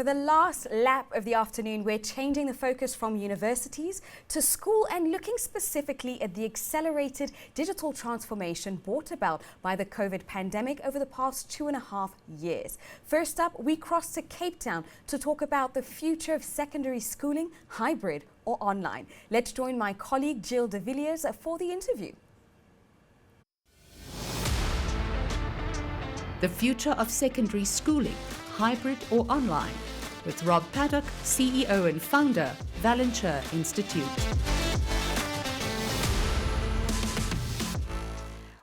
For the last lap of the afternoon, we're changing the focus from universities to school and looking specifically at the accelerated digital transformation brought about by the COVID pandemic over the past 2.5 years. First up, we cross to Cape Town to talk about the future of secondary schooling, hybrid or online. Let's join my colleague Jill de Villiers for the interview. The future of secondary schooling, hybrid or online, with Rob Paddock, CEO and founder, Valenture Institute.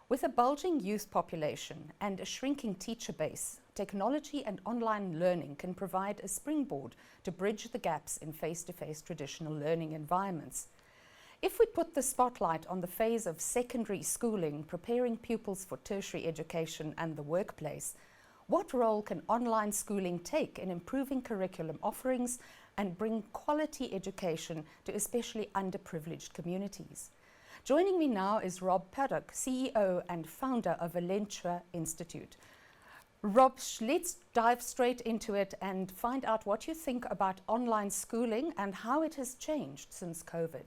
With a bulging youth population and a shrinking teacher base, technology and online learning can provide a springboard to bridge the gaps in face-to-face traditional learning environments. If we put the spotlight on the phase of secondary schooling, preparing pupils for tertiary education and the workplace, what role can online schooling take in improving curriculum offerings and bring quality education to especially underprivileged communities? Joining me now is Rob Paddock, CEO and founder of Valenture Institute. Rob, let's dive straight into it and find out what you think about online schooling and how it has changed since COVID.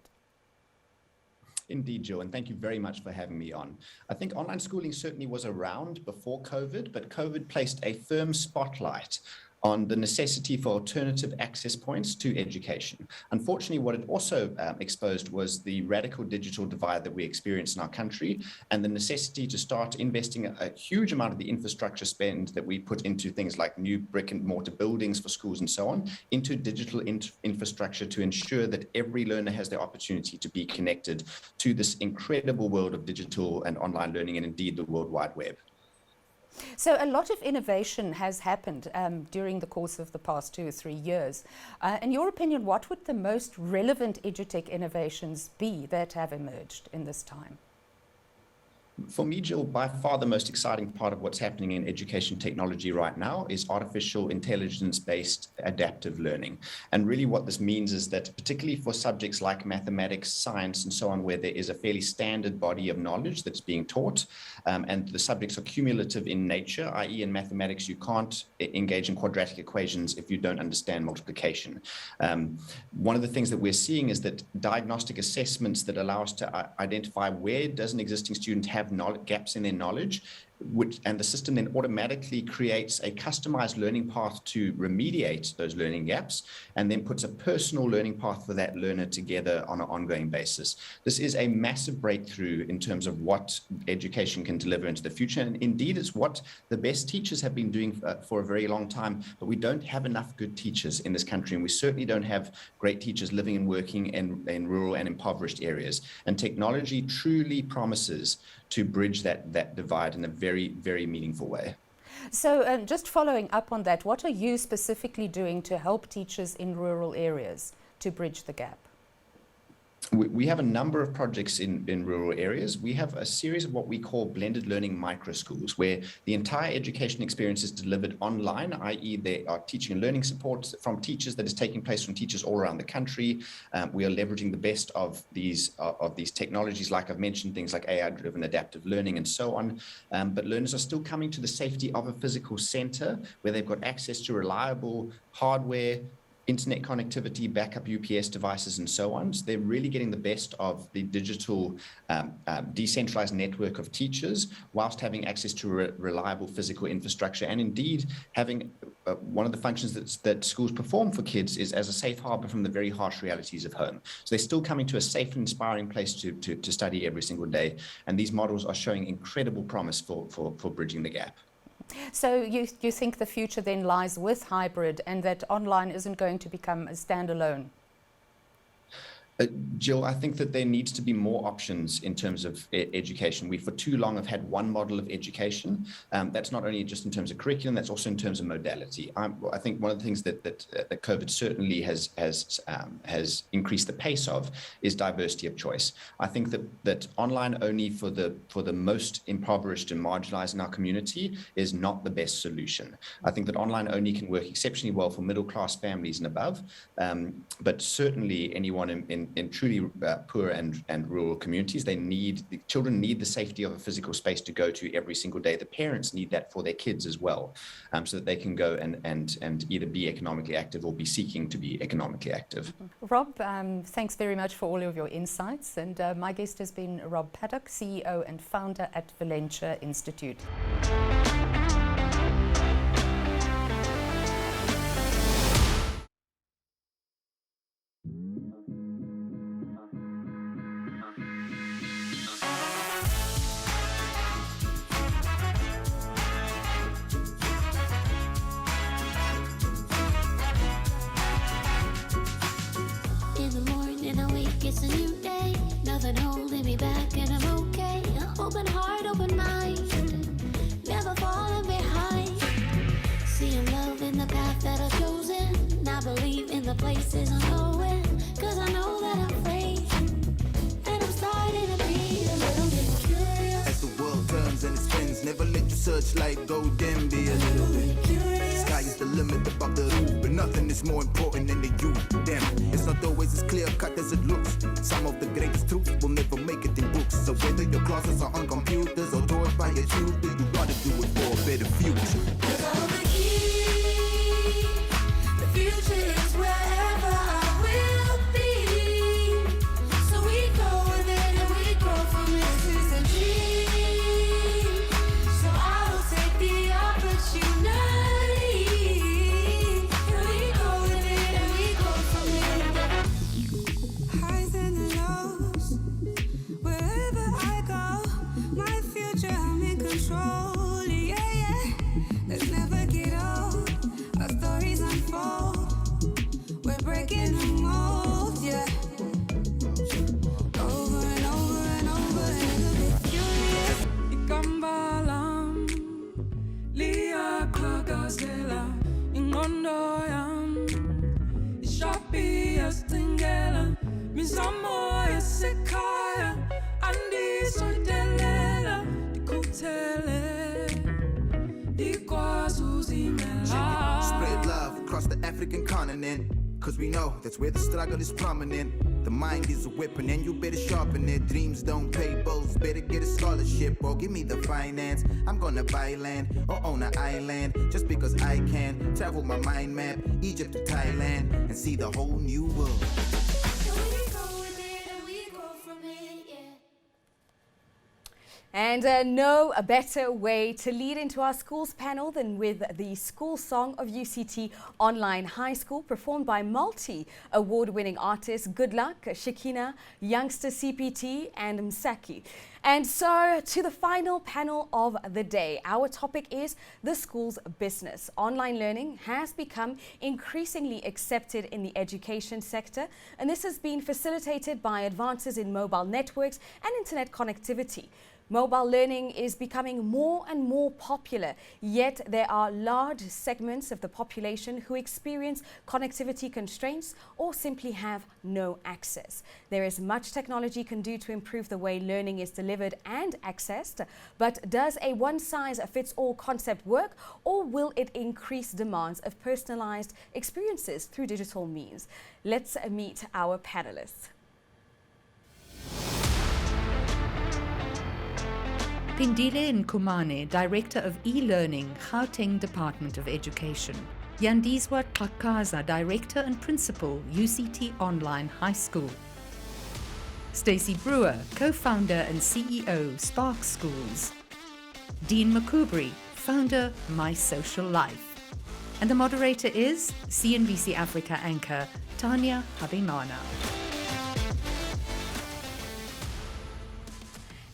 Indeed, Jill, and thank you very much for having me on. I think online schooling certainly was around before COVID, but COVID placed a firm spotlight on the necessity for alternative access points to education. Unfortunately, what it also exposed was the radical digital divide that we experience in our country and the necessity to start investing a huge amount of the infrastructure spend that we put into things like new brick and mortar buildings for schools and so on, into digital infrastructure to ensure that every learner has the opportunity to be connected to this incredible world of digital and online learning and indeed the World Wide Web. So a lot of innovation has happened during the course of the past 2 or 3 years. In your opinion, what would the most relevant edutech innovations be that have emerged in this time? For me, Jill, by far the most exciting part of what's happening in education technology right now is artificial intelligence-based adaptive learning. And really what this means is that particularly for subjects like mathematics, science, and so on, where there is a fairly standard body of knowledge that's being taught, and the subjects are cumulative in nature, i.e. in mathematics, you can't engage in quadratic equations if you don't understand multiplication. One of the things that we're seeing is that diagnostic assessments that allow us to identify where does an existing student have gaps in their knowledge, and the system then automatically creates a customized learning path to remediate those learning gaps and then puts a personal learning path for that learner together on an ongoing basis. This is a massive breakthrough in terms of what education can deliver into the future, and indeed it's what the best teachers have been doing for a very long time, but we don't have enough good teachers in this country, and we certainly don't have great teachers living and working in rural and impoverished areas, and technology truly promises to bridge that divide in a very, very meaningful way. So just following up on that, what are you specifically doing to help teachers in rural areas to bridge the gap? We have a number of projects in rural areas. We have a series of what we call blended learning micro schools, where the entire education experience is delivered online, i.e. they are teaching and learning support from teachers that is taking place from teachers all around the country. We are leveraging the best of these technologies, like I've mentioned, things like AI-driven adaptive learning and so on. But learners are still coming to the safety of a physical center where they've got access to reliable hardware, internet connectivity, backup UPS devices, and so on. So they're really getting the best of the digital decentralized network of teachers whilst having access to reliable physical infrastructure. And indeed, having one of the functions that schools perform for kids is as a safe harbor from the very harsh realities of home. So they're still coming to a safe and inspiring place to study every single day. And these models are showing incredible promise for bridging the gap. So you think the future then lies with hybrid and that online isn't going to become a standalone? Jill, I think that there needs to be more options in terms of education. We for too long have had one model of education. That's not only just in terms of curriculum, that's also in terms of modality. I think one of the things that COVID certainly has increased the pace of is diversity of choice. I think that online only for the most impoverished and marginalized in our community is not the best solution. I think that online only can work exceptionally well for middle class families and above, but certainly anyone in in truly poor and rural communities, the children need the safety of a physical space to go to every single day. The parents need that for their kids as well, so that they can go and either be economically active or be seeking to be economically active. Rob, thanks very much for all of your insights. And my guest has been Rob Paddock, CEO and founder at Valentia Institute. It's a new day, nothing holding me back, and I'm okay. Open heart, open mind, never falling behind. Seeing love in the path that I've chosen. I believe in the places I'm going, cause I know that I'm free. And I'm starting to be a little bit curious. As the world turns and it spins, never let your searchlight go dim. Be a little bit curious. Sky is the limit above the roof, but nothing is more important than the you. Damn, it's not always as clear cut as it looks. Some of the greatest truths will never make it in books. So whether your classes are on computers or taught by a tutor, you gotta do it for a better future. Cause I'm the key. The future is wherever I will be. So we go with it and we grow from it. This is a dream. So I will take the opportunity. And we go with it and we go from it. Highs and lows. Wherever I go, my future I'm in control. Yeah, yeah. Let's never get old. Our stories unfold. We're breaking the mold, yeah. Over and over and over, a little bit curious. Ikambalam, Lia Kakasela, Ingondo yam, Ishapi Estingela, Mizamo Esekaya, Andi Sotelela, Dikutele. Spread love across the African continent, cause we know that's where the struggle is prominent. The mind is a weapon and you better sharpen it. Dreams don't pay bills, better get a scholarship or give me the finance. I'm gonna buy land or own an island just because I can. Travel my mind map, Egypt to Thailand, and see the whole new world. So we go with it and we grow from it, yeah. And no a better way to lead into our schools panel than with the school song of UCT Online High School, performed by multi-award-winning artists Good Luck, Shekina, Youngster CPT and Msaki. And so to the final panel of the day. Our topic is the school's business. Online learning has become increasingly accepted in the education sector, and this has been facilitated by advances in mobile networks and internet connectivity. Mobile learning is becoming more and more popular, yet there are large segments of the population who experience connectivity constraints or simply have no access. There is much technology can do to improve the way learning is delivered and accessed, but does a one-size-fits-all concept work, or will it increase demands of personalized experiences through digital means? Let's meet our panelists. Pindile Nkumane, Director of E-Learning, Gauteng Department of Education. Yandiswa Xhakaza, Director and Principal, UCT Online High School. Stacey Brewer, Co-founder and CEO, Spark Schools. Dean Makubri, Founder, My Social Life. And the moderator is CNBC Africa anchor, Tanya Habimana.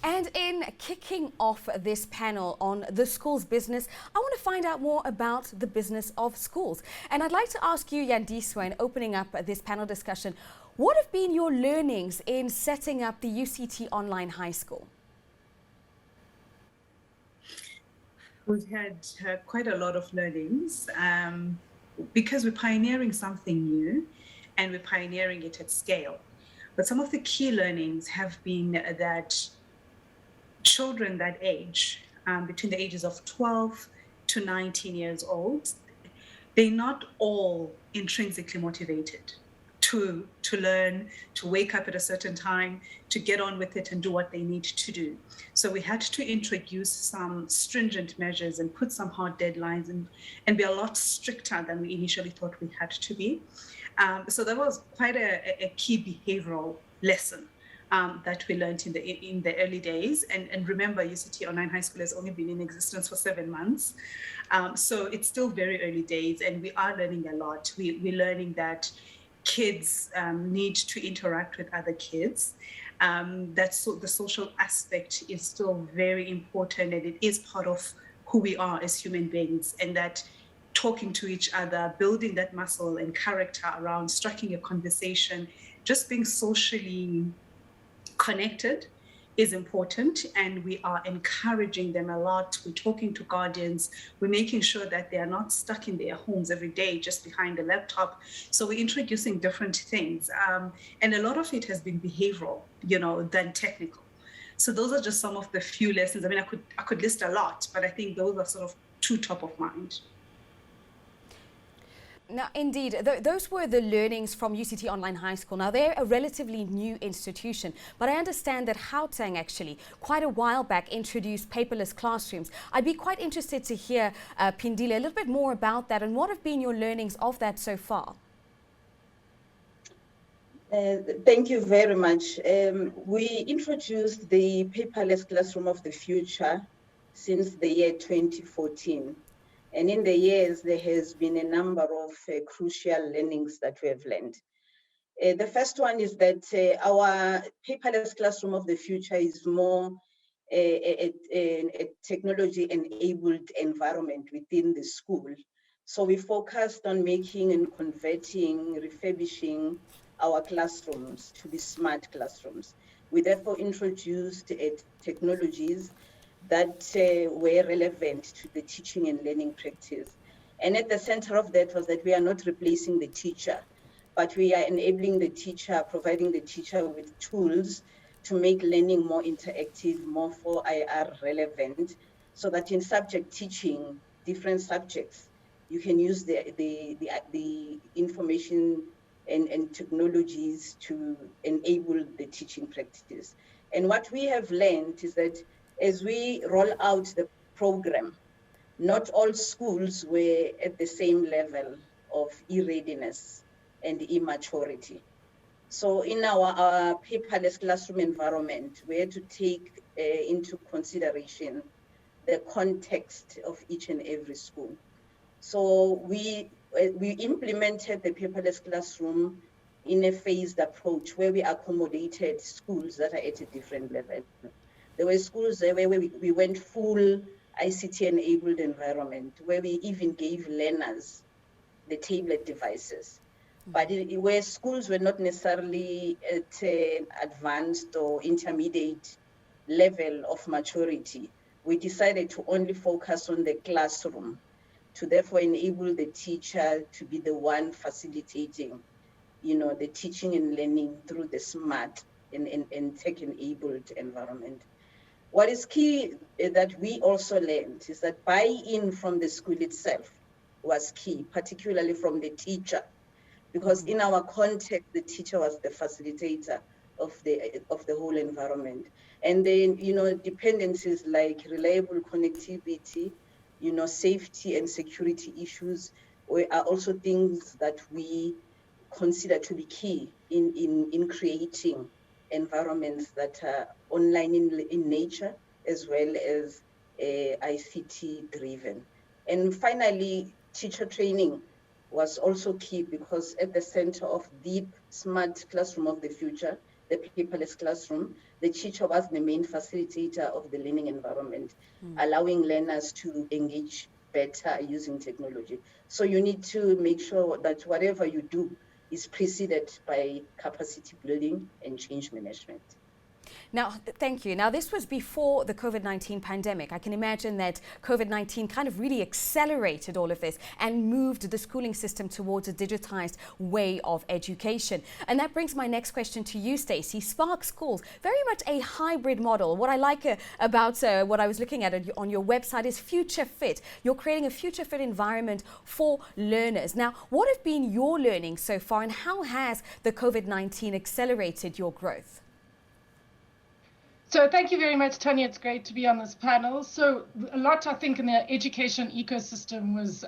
And in kicking off this panel on the school's business, I want to find out more about the business of schools. And I'd like to ask you, Yandiswa, in opening up this panel discussion, what have been your learnings in setting up the UCT Online High School? We've had quite a lot of learnings because we're pioneering something new and we're pioneering it at scale. But some of the key learnings have been that children that age, between the ages of 12 to 19 years old, they're not all intrinsically motivated to learn, to wake up at a certain time, to get on with it and do what they need to do. So we had to introduce some stringent measures and put some hard deadlines and be a lot stricter than we initially thought we had to be. So that was quite a key behavioral lesson that we learned in the early days. And remember, UCT Online High School has only been in existence for 7 months. So it's still very early days, and we are learning a lot. We're learning that kids need to interact with other kids. The social aspect is still very important, and it is part of who we are as human beings, and that talking to each other, building that muscle and character around striking a conversation, just being socially connected is important, and we are encouraging them a lot. We're talking to guardians, we're making sure that they are not stuck in their homes every day just behind a laptop. So we're introducing different things, and a lot of it has been behavioral, than technical. So those are just some of the few lessons. I mean, I could list a lot, but I think those are sort of two top of mind. Now, indeed, those were the learnings from UCT Online High School. Now, they're a relatively new institution, but I understand that Gauteng actually, quite a while back, introduced paperless classrooms. I'd be quite interested to hear, Pindile, a little bit more about that, and what have been your learnings of that so far? Thank you very much. We introduced the paperless classroom of the future since the year 2014. And in the years, there has been a number of crucial learnings that we have learned. The first one is that our paperless classroom of the future is more a technology-enabled environment within the school. So we focused on making and converting, refurbishing our classrooms to be smart classrooms. We therefore introduced technologies that were relevant to the teaching and learning practice. And at the center of that was that we are not replacing the teacher, but we are enabling the teacher, providing the teacher with tools to make learning more interactive, more 4IR relevant, so that in subject teaching, different subjects, you can use the information and technologies to enable the teaching practice. And what we have learned is that as we roll out the program, not all schools were at the same level of e-readiness and immaturity. So in our paperless classroom environment, we had to take into consideration the context of each and every school. So we implemented the paperless classroom in a phased approach where we accommodated schools that are at a different level. There were schools there where we went full ICT-enabled environment, where we even gave learners the tablet devices. But where schools were not necessarily at an advanced or intermediate level of maturity, we decided to only focus on the classroom, to therefore enable the teacher to be the one facilitating, the teaching and learning through the smart and tech-enabled environment. What is key that we also learned is that buy-in from the school itself was key, particularly from the teacher, because in our context, the teacher was the facilitator of the whole environment. And then, dependencies like reliable connectivity, safety and security issues are also things that we consider to be key in creating environments that are online in nature, as well as ICT driven. And finally, teacher training was also key, because at the center of the smart classroom of the future, the paperless classroom, the teacher was the main facilitator of the learning environment, allowing learners to engage better using technology. So you need to make sure that whatever you do is preceded by capacity building and change management. Now, thank you. Now, this was before the COVID-19 pandemic. I can imagine that COVID-19 kind of really accelerated all of this and moved the schooling system towards a digitized way of education. And that brings my next question to you, Stacey. Spark Schools, very much a hybrid model. What I like about what I was looking at on your website is future fit. You're creating a future fit environment for learners. Now, what have been your learning so far, and how has the COVID-19 accelerated your growth? So thank you very much, Tanya. It's great to be on this panel. So a lot, I think, in the education ecosystem was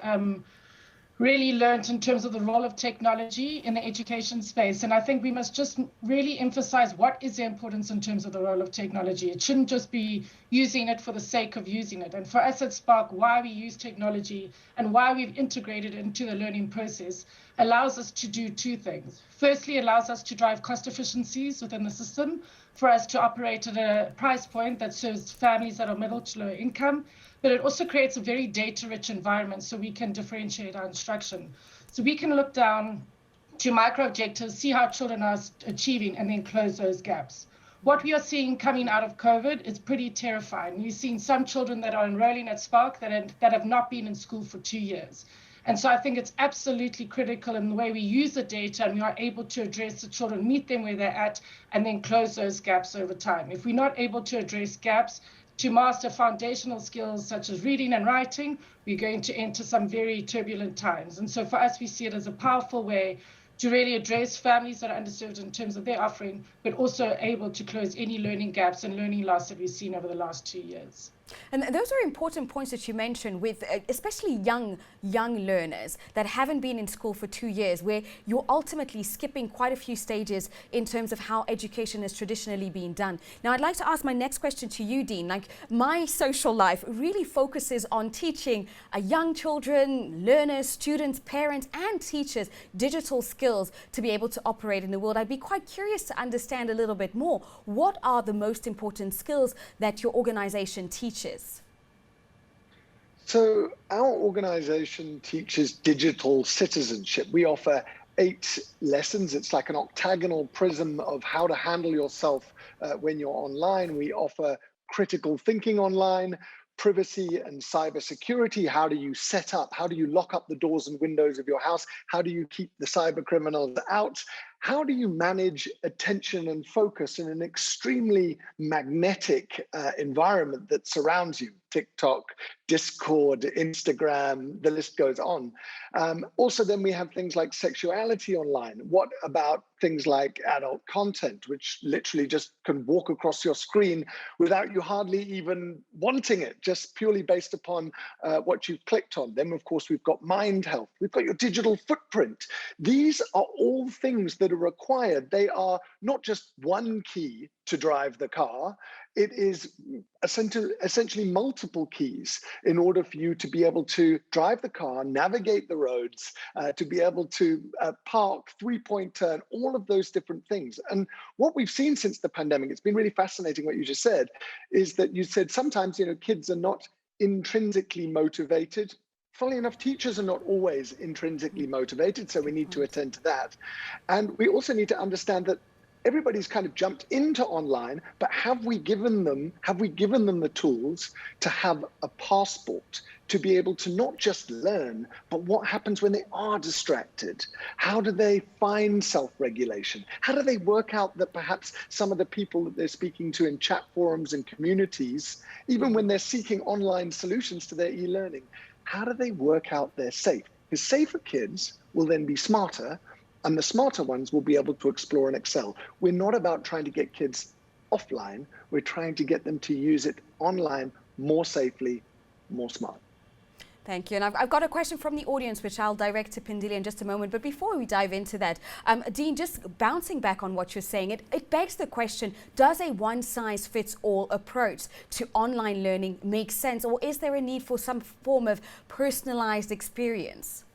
really learned in terms of the role of technology in the education space. And I think we must just really emphasize what is the importance in terms of the role of technology. It shouldn't just be using it for the sake of using it. And for us at Spark, why we use technology and why we've integrated it into the learning process allows us to do two things. Firstly, it allows us to drive cost efficiencies within the system, for us to operate at a price point that serves families that are middle to low income, but it also creates a very data-rich environment so we can differentiate our instruction. So we can look down to micro objectives, see how children are achieving, and then close those gaps. What we are seeing coming out of COVID is pretty terrifying. We've seen some children that are enrolling at Spark that have not been in school for 2 years. And so I think it's absolutely critical in the way we use the data, and we are able to address the children, meet them where they're at, and then close those gaps over time. If we're not able to address gaps to master foundational skills such as reading and writing, we're going to enter some very turbulent times. And so for us, we see it as a powerful way to really address families that are underserved in terms of their offering, but also able to close any learning gaps and learning loss that we've seen over the last 2 years. And those are important points that you mentioned, with especially young learners that haven't been in school for 2 years, where you're ultimately skipping quite a few stages in terms of how education has traditionally been done. Now, I'd like to ask my next question to you, Dean. Like, my social life really focuses on teaching young children, learners, students, parents, and teachers digital skills to be able to operate in the world. I'd be quite curious to understand a little bit more. What are the most important skills that your organization teaches? So our organization teaches digital citizenship. We offer 8 lessons. It's like an octagonal prism of how to handle yourself when you're online. We offer critical thinking online, privacy and cybersecurity. How do you set up? How do you lock up the doors and windows of your house? How do you keep the cyber criminals out? How do you manage attention and focus in an extremely magnetic environment that surrounds you? TikTok, Discord, Instagram, the list goes on. Also, then we have things like sexuality online. What about things like adult content, which literally just can walk across your screen without you hardly even wanting it, just purely based upon what you've clicked on? Then, of course, we've got mind health. We've got your digital footprint. These are all things that are required. They are not just one key to drive the car. It is essentially multiple keys in order for you to be able to drive the car, navigate the roads, to be able to park, 3-point turn, all of those different things. And what we've seen since the pandemic, it's been really fascinating what you just said, is that you said sometimes, kids are not intrinsically motivated. Funnily enough, teachers are not always intrinsically motivated, so we need to attend to that. And we also need to understand that everybody's kind of jumped into online, but have we given them the tools to have a passport to be able to not just learn, but what happens when they are distracted? How do they find self-regulation? How do they work out that perhaps some of the people that they're speaking to in chat forums and communities, even when they're seeking online solutions to their e-learning, how do they work out they're safe? Because safer kids will then be smarter, and the smarter ones will be able to explore and excel. We're not about trying to get kids offline. We're trying to get them to use it online more safely, more smart. Thank you. And I've got a question from the audience, which I'll direct to Pindile in just a moment. But before we dive into that, Dean, just bouncing back on what you're saying, it begs the question, does a one-size-fits-all approach to online learning make sense? Or is there a need for some form of personalized experience?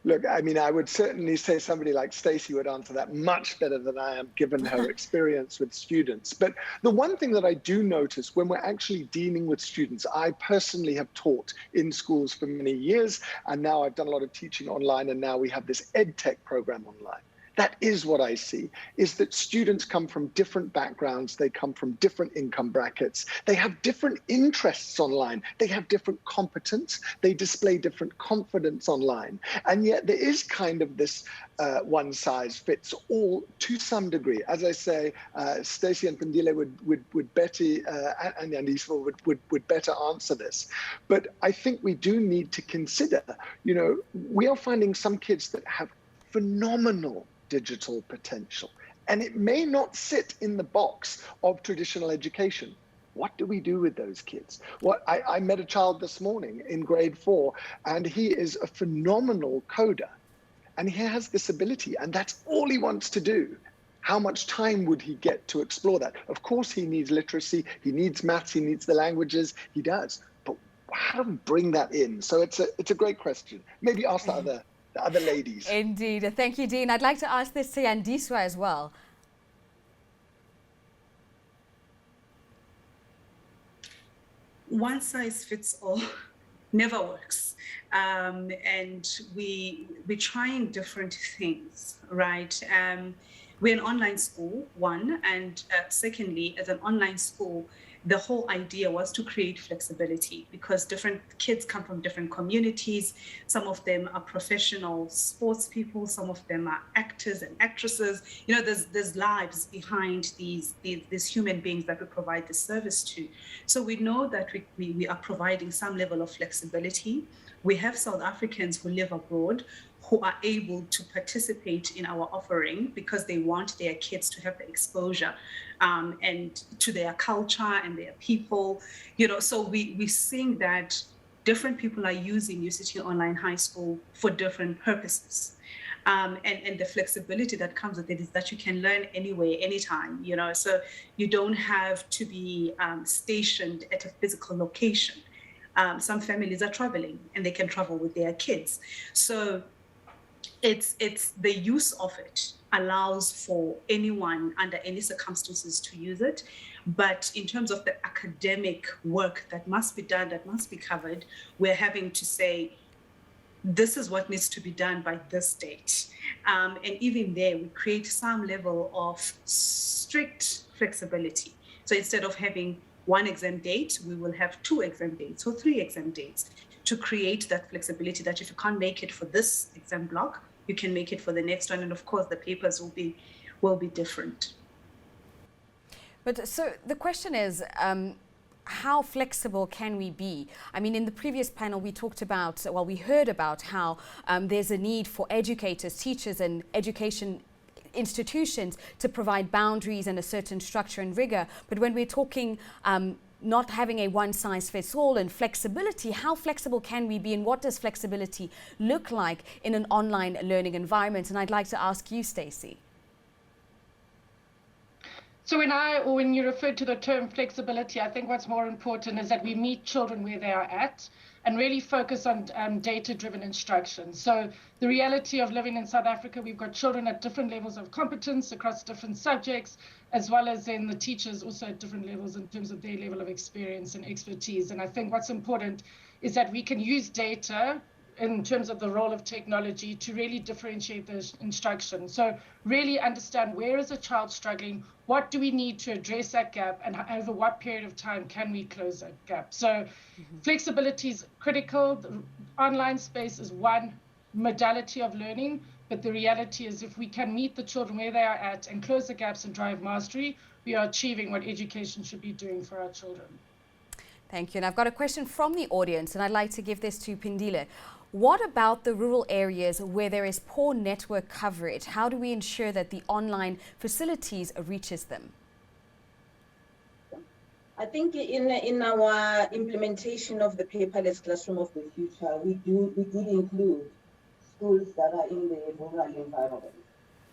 Look, I mean, I would certainly say somebody like Stacey would answer that much better than I am, given her experience with students. But the one thing that I do notice when we're actually dealing with students, I personally have taught in schools for many years, and now I've done a lot of teaching online, and now we have this EdTech program online. That is what I see, is that students come from different backgrounds, they come from different income brackets, they have different interests online, they have different competence, they display different confidence online. And yet there is kind of this one size fits all to some degree. As I say, Stacey and Pandile would Betty and Yandiswa would better answer this. But I think we do need to consider, we are finding some kids that have phenomenal digital potential, and it may not sit in the box of traditional education. What do we do with those kids? I met a child this morning in grade 4, and he is a phenomenal coder, and he has this ability, and that's all he wants to do. How much time would he get to explore that? Of course, he needs literacy, he needs maths, he needs the languages, he does. But how do we bring that in? So it's a great question. Maybe ask the other ladies. Indeed. Thank you, Dean. I'd like to ask this to Yandiswa as well. One size fits all never works. And we're trying different things, right? We're an online school, one, and secondly, as an online school, the whole idea was to create flexibility because different kids come from different communities. Some of them are professional sports people. Some of them are actors and actresses. There's lives behind these human beings that we provide this service to. So we know that we are providing some level of flexibility. We have South Africans who live abroad who are able to participate in our offering because they want their kids to have the exposure and to their culture and their people. So we're seeing that different people are using UCT Online High School for different purposes. And the flexibility that comes with it is that you can learn anywhere, anytime, so you don't have to be stationed at a physical location. Some families are traveling and they can travel with their kids. So it's the use of it allows for anyone under any circumstances to use it. But in terms of the academic work that must be done, that must be covered, we're having to say, this is what needs to be done by this date. And even there, we create some level of strict flexibility. So instead of having one exam date, we will have 2 exam dates or 3 exam dates to create that flexibility that if you can't make it for this exam block, you can make it for the next one. And of course, the papers will be different. But so the question is, how flexible can we be? I mean, in the previous panel, we heard about how there's a need for educators, teachers, and education institutions to provide boundaries and a certain structure and rigor. But when we're talking not having a one-size-fits-all and flexibility, how flexible can we be, and what does flexibility look like in an online learning environment? And I'd like to ask you, Stacey. So when you refer to the term flexibility, I think what's more important is that we meet children where they are at and really focus on data-driven instruction. So the reality of living in South Africa, we've got children at different levels of competence across different subjects, as well as in the teachers also at different levels in terms of their level of experience and expertise. And I think what's important is that we can use data in terms of the role of technology to really differentiate the instruction. So really understand, where is a child struggling? What do we need to address that gap, and over what period of time can we close that gap? So flexibility is critical. The online space is one modality of learning, but the reality is if we can meet the children where they are at and close the gaps and drive mastery, we are achieving what education should be doing for our children. Thank you. And I've got a question from the audience, and I'd like to give this to Pandile. What about the rural areas where there is poor network coverage? How do we ensure that the online facilities reaches them? I think in our implementation of the paperless classroom of the future, we did include schools that are in the rural environment.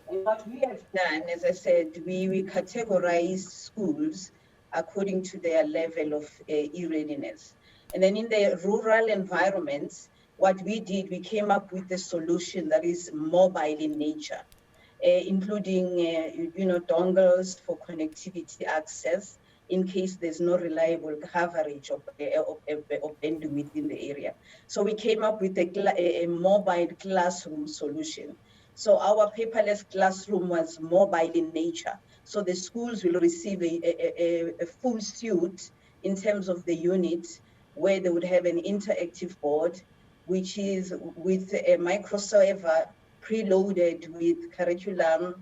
And what we have done, as I said, we categorize schools according to their level of e-readiness. And then in the rural environments, what we did, we came up with a solution that is mobile in nature, including dongles for connectivity access in case there's no reliable coverage of bandwidth in the area. So we came up with a mobile classroom solution. So our paperless classroom was mobile in nature. So the schools will receive a full suite in terms of the unit, where they would have an interactive board, which is with a microserver preloaded with curriculum,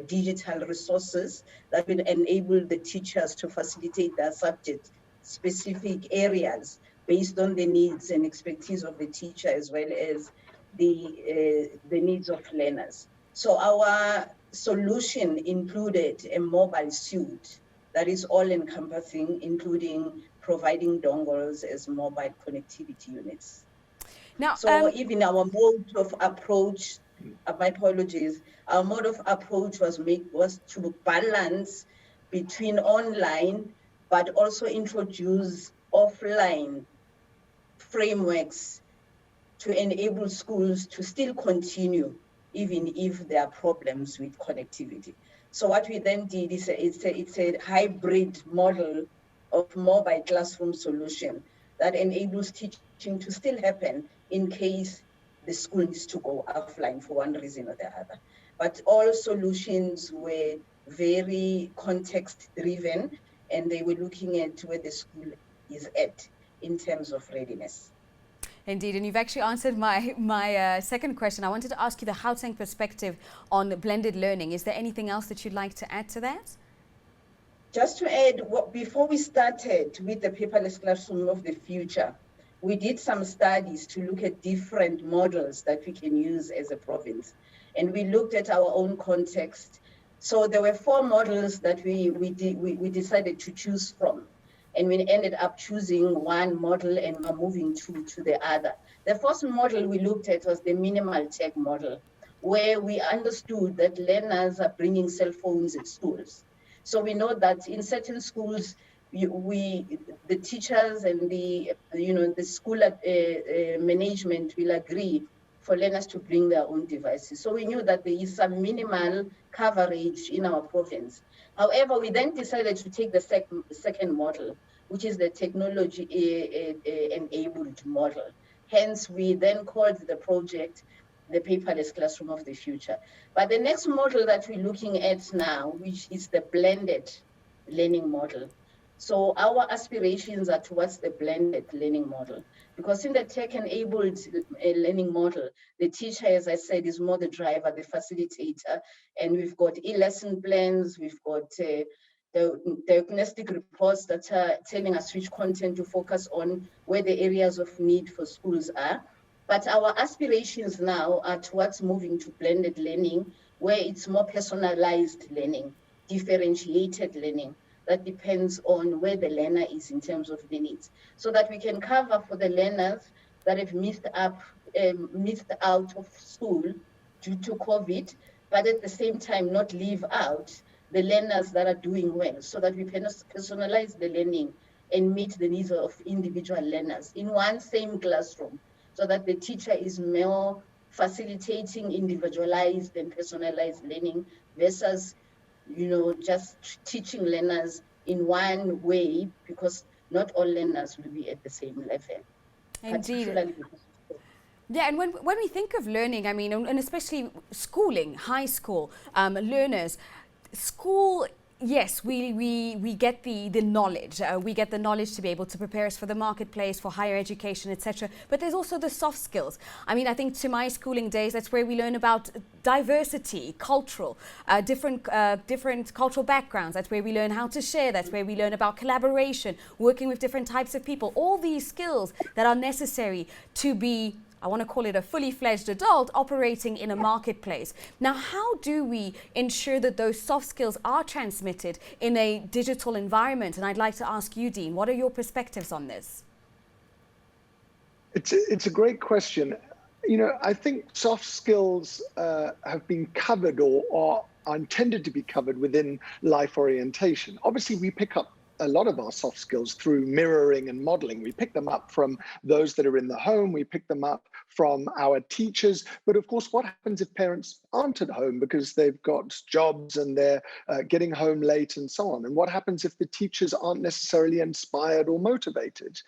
digital resources that will enable the teachers to facilitate their subject specific areas based on the needs and expertise of the teacher, as well as the needs of learners. So our solution included a mobile suite that is all encompassing, including providing dongles as mobile connectivity units. Now, So even our mode of approach, my apologies, our mode of approach was to balance between online, but also introduce offline frameworks to enable schools to still continue, even if there are problems with connectivity. So what we then did is it's a hybrid model of mobile classroom solution that enables teaching to still happen in case the school needs to go offline for one reason or the other. But all solutions were very context driven, and they were looking at where the school is at in terms of readiness. Indeed, and you've actually answered my second question. I wanted to ask you the Gauteng perspective on blended learning. Is there anything else that you'd like to add to that? Just to add, before we started with the paperless classroom of the future, we did some studies to look at different models that we can use as a province. And we looked at our own context. So there were 4 models that we decided to choose from. And we ended up choosing one model and we're moving to the other. The first model we looked at was the minimal tech model, where we understood that learners are bringing cell phones in schools. So we know that in certain schools, the teachers and the school management will agree for learners to bring their own devices. So we knew that there is some minimal coverage in our province. However, we then decided to take the second model, which is the technology-enabled model. Hence, we then called the project the paperless classroom of the future. But the next model that we're looking at now, which is the blended learning model. So our aspirations are towards the blended learning model, because in the tech-enabled learning model, the teacher, as I said, is more the driver, the facilitator, and we've got e-lesson plans, we've got the diagnostic reports that are telling us which content to focus on, where the areas of need for schools are. But our aspirations now are towards moving to blended learning, where it's more personalized learning, differentiated learning, that depends on where the learner is in terms of the needs, so that we can cover for the learners that have missed out of school due to COVID, but at the same time not leave out the learners that are doing well, so that we personalize the learning and meet the needs of individual learners in one same classroom, so that the teacher is more facilitating individualized and personalized learning versus just teaching learners in one way, because not all learners will be at the same level. Indeed. Yeah, and when we think of learning, I mean, and especially schooling, high school learners, school, yes, we get the knowledge. We get the knowledge to be able to prepare us for the marketplace, for higher education, etc. But there's also the soft skills. I mean, I think to my schooling days, that's where we learn about diversity, cultural, different cultural backgrounds. That's where we learn how to share. That's where we learn about collaboration, working with different types of people. All these skills that are necessary to be, I want to call it a fully fledged adult operating in a marketplace. Now, how do we ensure that those soft skills are transmitted in a digital environment? And I'd like to ask you, Dean, what are your perspectives on this? It's a great question. I think soft skills have been covered or are intended to be covered within life orientation. Obviously, we pick up a lot of our soft skills through mirroring and modeling. We pick them up from those that are in the home, we pick them up from our teachers. But of course, what happens if parents aren't at home because they've got jobs and they're getting home late and so on? And what happens if the teachers aren't necessarily inspired or motivated?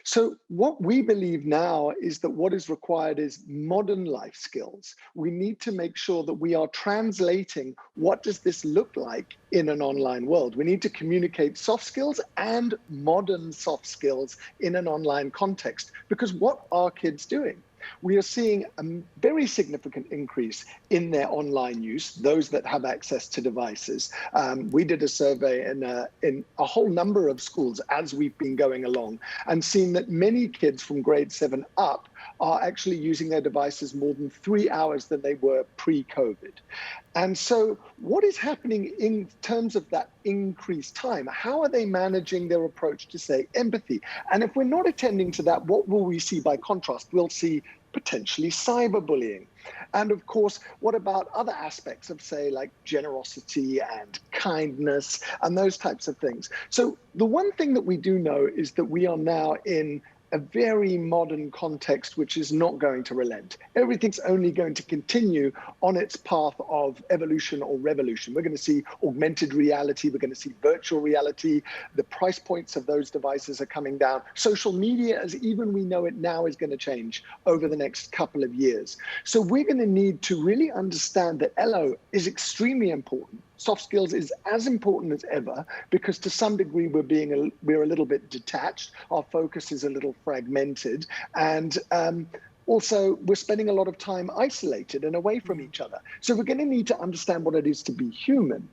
So what we believe now is that what is required is modern life skills. We need to make sure that we are translating what does this look like in an online world. We need to communicate soft skills and modern soft skills in an online context, because what are kids doing? We are seeing a very significant increase in their online use, those that have access to devices. We did a survey in a whole number of schools as we've been going along, and seen that many kids from grade 7 up are actually using their devices more than 3 hours than they were pre-COVID. And so what is happening in terms of that increased time? How are they managing their approach to, say, empathy? And if we're not attending to that, what will we see by contrast? We'll see potentially cyberbullying. And of course, what about other aspects of, say, like generosity and kindness and those types of things? So the one thing that we do know is that we are now in a very modern context which is not going to relent. Everything's only going to continue on its path of evolution or revolution. We're going to see augmented reality, we're going to see virtual reality, the price points of those devices are coming down. Social media, as even we know it now, is going to change over the next couple of years. So we're going to need to really understand that LO is extremely important. Soft skills is as important as ever, because to some degree we're a little bit detached. Our focus is a little fragmented, and also we're spending a lot of time isolated and away from each other. So we're going to need to understand what it is to be human,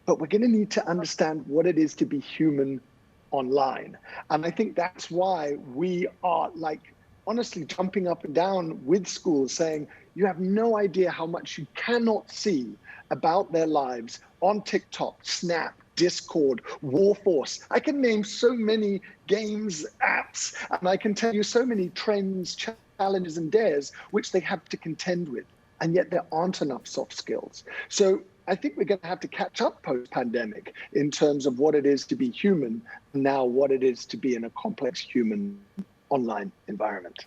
but we're going to need to understand what it is to be human online. And I think that's why we are, like, honestly jumping up and down with schools, saying you have no idea how much you cannot see about their lives on TikTok, Snap, Discord, Warforce. I can name so many games, apps, and I can tell you so many trends, challenges, and dares which they have to contend with. And yet there aren't enough soft skills. So I think we're going to have to catch up post-pandemic in terms of what it is to be human, and now what it is to be in a complex human online environment.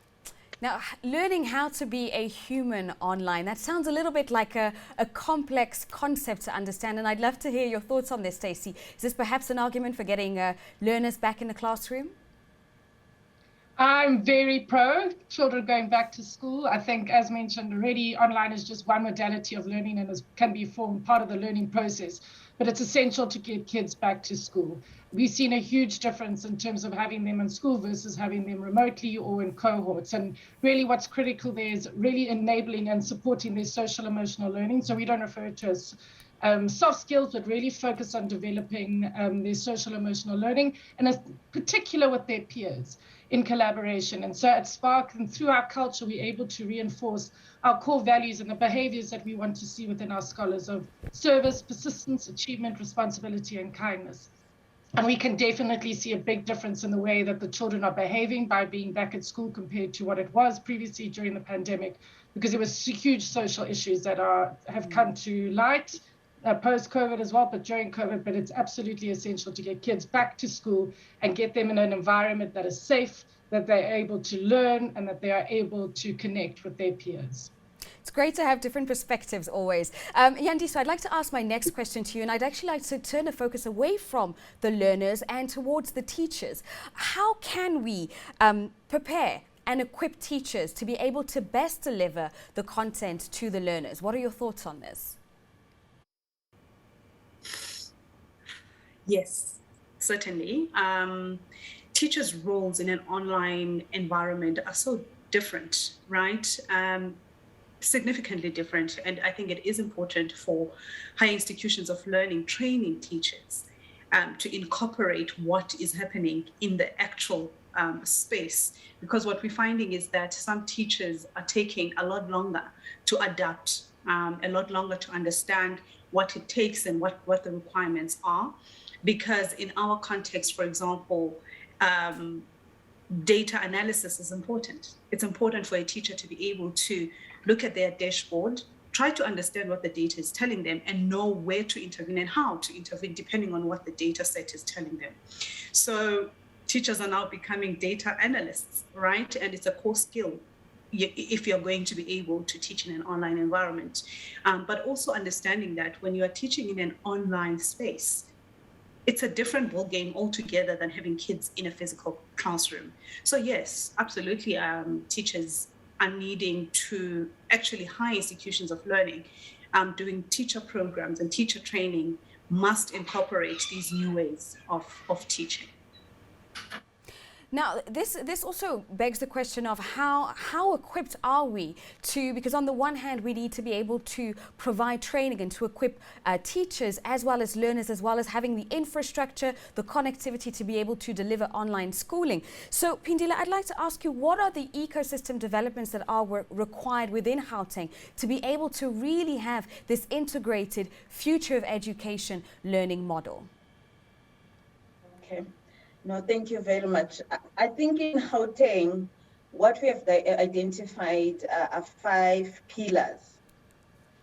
Now, learning how to be a human online, that sounds a little bit like a complex concept to understand, and I'd love to hear your thoughts on this, Stacey. Is this perhaps an argument for getting learners back in the classroom? I'm very pro children going back to school. I think, as mentioned already, online is just one modality of learning and can be formed part of the learning process. But it's essential to get kids back to school. We've seen a huge difference in terms of having them in school versus having them remotely or in cohorts. And really what's critical there is really enabling and supporting their social emotional learning. So we don't refer to it as soft skills, but really focus on developing their social emotional learning, and in particular with their peers in collaboration. And so at Spark and through our culture, we're able to reinforce our core values and the behaviors that we want to see within our scholars of service, persistence, achievement, responsibility, and kindness. And we can definitely see a big difference in the way that the children are behaving by being back at school compared to what it was previously during the pandemic, because there was huge social issues that have come to light post-COVID as well, but during COVID. But it's absolutely essential to get kids back to school and get them in an environment that is safe, that they're able to learn, and that they are able to connect with their peers. It's great to have different perspectives always. Yandi, so I'd like to ask my next question to you, and I'd actually like to turn the focus away from the learners and towards the teachers. How can we prepare and equip teachers to be able to best deliver the content to the learners? What are your thoughts on this? Yes, certainly. Teachers' roles in an online environment are so different, right? Significantly different. And I think it is important for higher institutions of learning, training teachers to incorporate what is happening in the actual space. Because what we're finding is that some teachers are taking a lot longer to adapt, a lot longer to understand what it takes and what the requirements are. Because in our context, for example, data analysis is important. It's important for a teacher to be able to look at their dashboard, try to understand what the data is telling them and know where to intervene and how to intervene depending on what the data set is telling them. So teachers are now becoming data analysts, right? And it's a core skill if you're going to be able to teach in an online environment. But also understanding that when you are teaching in an online space, it's a different ballgame altogether than having kids in a physical classroom. So yes, absolutely, teachers are needing to actually high institutions of learning, doing teacher programs and teacher training must incorporate these new ways of teaching. Now, this also begs the question of how equipped are we to, because on the one hand, we need to be able to provide training and to equip teachers as well as learners, as well as having the infrastructure, the connectivity to be able to deliver online schooling. So, Pindila, I'd like to ask you, what are the ecosystem developments that are required within Gauteng to be able to really have this integrated future of education learning model? Okay. No, thank you very much. I think in Gauteng, what we have identified are 5 pillars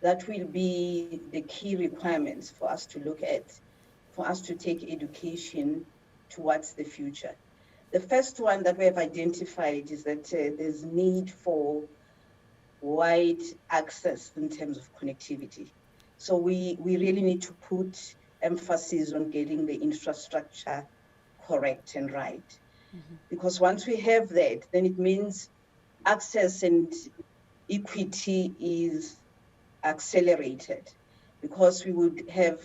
that will be the key requirements for us to look at, for us to take education towards the future. The first one that we have identified is that there's need for wide access in terms of connectivity. So we really need to put emphasis on getting the infrastructure correct and right. Because once we have that, then it means access and equity is accelerated, because we would have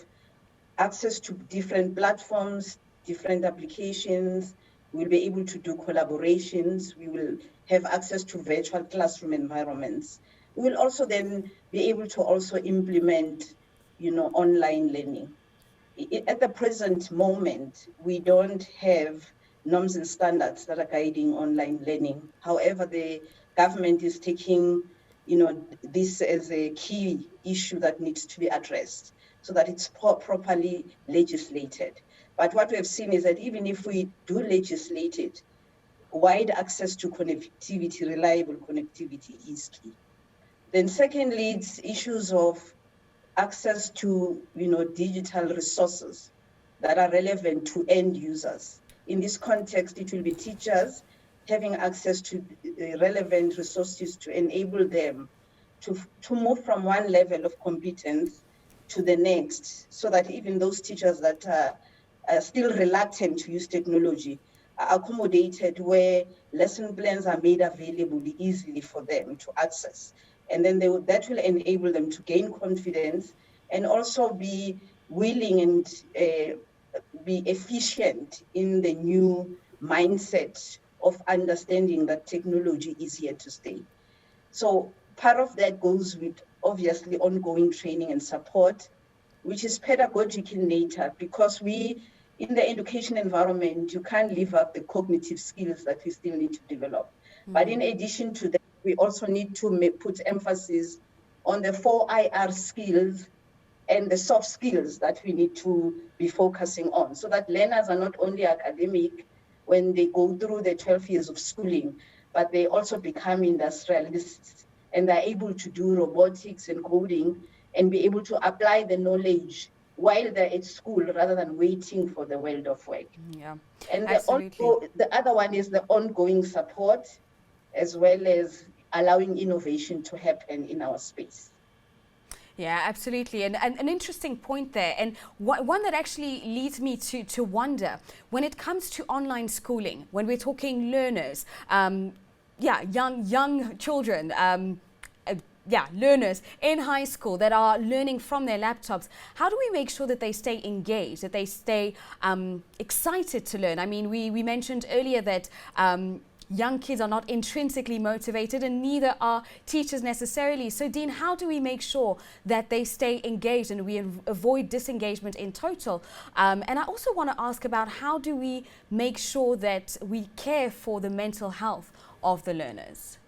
access to different platforms, different applications. We'll be able to do collaborations. We will have access to virtual classroom environments. We will also then be able to also implement, online learning. At the present moment, we don't have norms and standards that are guiding online learning. However, the government is taking, this as a key issue that needs to be addressed so that it's properly legislated. But what we have seen is that even if we do legislate it, wide access to connectivity, reliable connectivity is key. Then secondly, it's issues of access to digital resources that are relevant to end users. In this context, it will be teachers having access to relevant resources to enable them to move from one level of competence to the next, so that even those teachers that are still reluctant to use technology are accommodated, where lesson plans are made available easily for them to access. And then that will enable them to gain confidence and also be willing and be efficient in the new mindset of understanding that technology is here to stay. So part of that goes with obviously ongoing training and support, which is pedagogic in nature, because in the education environment, you can't live up the cognitive skills that we still need to develop. But in addition to that, we also need to put emphasis on the 4 IR skills and the soft skills that we need to be focusing on, so that learners are not only academic when they go through the 12 years of schooling, but they also become industrialists and they're able to do robotics and coding and be able to apply the knowledge while they're at school rather than waiting for the world of work. Yeah, and absolutely. The other one is the ongoing support, as well as allowing innovation to happen in our space. Yeah, absolutely. And an interesting point there, and one that actually leads me to wonder, when it comes to online schooling, when we're talking learners, young children, learners in high school that are learning from their laptops, how do we make sure that they stay engaged, that they stay excited to learn? I mean, we mentioned earlier that young kids are not intrinsically motivated, and neither are teachers necessarily. So, Dean, how do we make sure that they stay engaged and we avoid disengagement in total? And I also want to ask about, how do we make sure that we care for the mental health of the learners?